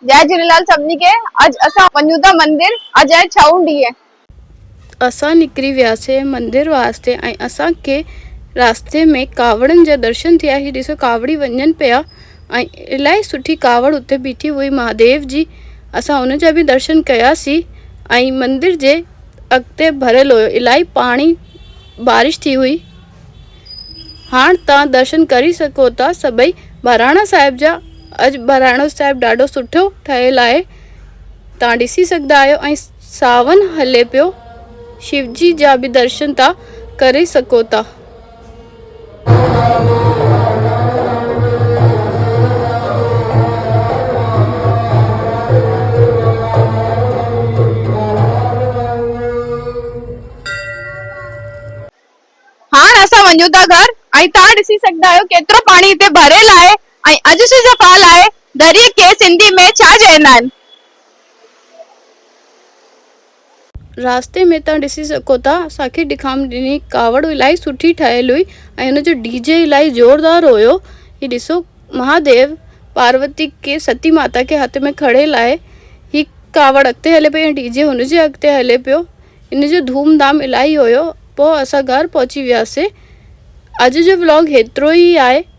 जय झूलेलाल सभिनी खे। अॼु असां वञूं था मंदिर। अॼु आहे 6 ॾींहं। असां निकिरी वियासीं मंदिर वास्ते ऐं असांखे रास्ते में कावड़नि जा दर्शन थिया। ही ॾिसो कावड़ी वञनि पिया ऐं इलाही सुठी कावड़ उते बीठी हुई महादेव जी। असां उन जा बि दर्शन कयासीं ऐं मंदिर जे अॻिते भरियल हुयो, इलाही पाणी बारिश थी हुई। हाणे तव्हां दर्शन करे सघो था सभई बहिराणा साहिब जा। अॼु बहिराणो साहिब ॾाढो सुठो ठहियल आहे, तव्हां ॾिसी सघंदा आहियो। ऐं सावन हले पियो, शिवजी जा भी दर्शन ता करे सको था। हाणे असां वञूं था घर ऐं तव्हां ॾिसी सघंदा आहियो केतिरो पाणी हिते भरियल आहे। ऐं अॼु जो सवाल आहे, दरिया खे सिंधी में छा चवंदा आहिनि? रास्ते में तव्हां ॾिसी सघो था, असांखे ॾेखाम ॾिनी कावड़ इलाही सुठी ठहियल हुई ऐं हुनजो डीजे इलाही ज़ोरदार हुयो। ही ॾिसो महादेव पार्वती के सती माता के हथ में खड़ेल आहे। ही कावड़ अॻिते हले पई ऐं डीजे हुनजे अॻिते हले पियो। हिनजो धूमधाम इलाही हुयो। पोइ असां घर पहुची वियासीं। अॼु जो व्लॉग हेतिरो ई आहे।